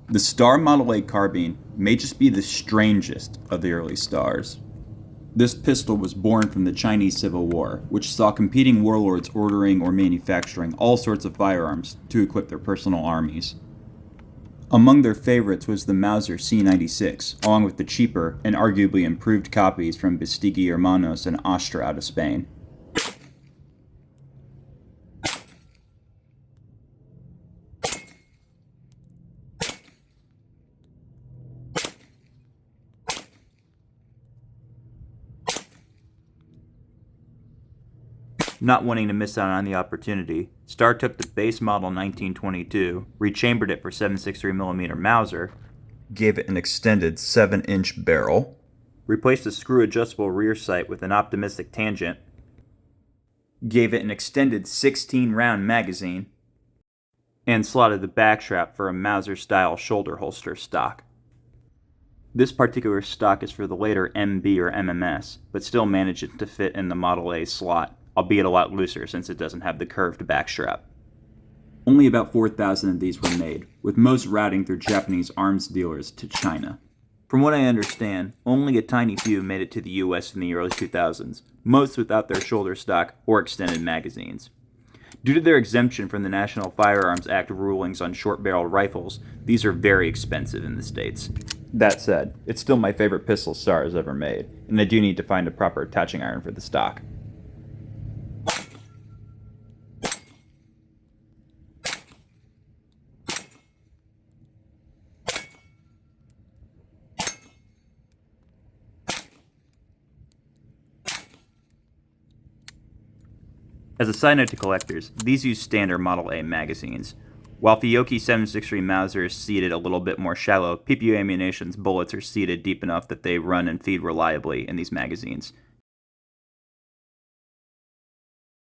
The Star Model A carbine may just be the strangest of the early Stars. This pistol was born from the Chinese Civil War, which saw competing warlords ordering or manufacturing all sorts of firearms to equip their personal armies. Among their favorites was the Mauser C96, along with the cheaper and arguably improved copies from Bastigi Hermanos and Astra out of Spain. Not wanting to miss out on the opportunity, Star took the base model 1922, rechambered it for 7.63mm Mauser, gave it an extended 7-inch barrel, replaced the screw-adjustable rear sight with an optimistic tangent, gave it an extended 16-round magazine, and slotted the back strap for a Mauser-style shoulder holster stock. This particular stock is for the later MB or MMS, but still manages to fit in the Model A slot, albeit a lot looser since it doesn't have the curved back strap. Only about 4,000 of these were made, with most routing through Japanese arms dealers to China. From what I understand, only a tiny few made it to the US in the early 2000s, most without their shoulder stock or extended magazines. Due to their exemption from the National Firearms Act rulings on short-barreled rifles, these are very expensive in the States. That said, it's still my favorite pistol Star has ever made, and I do need to find a proper attaching iron for the stock. As a side note to collectors, these use standard Model A magazines. While Fiocchi 7.63 Mauser is seated a little bit more shallow, PPU Ammunition's bullets are seated deep enough that they run and feed reliably in these magazines.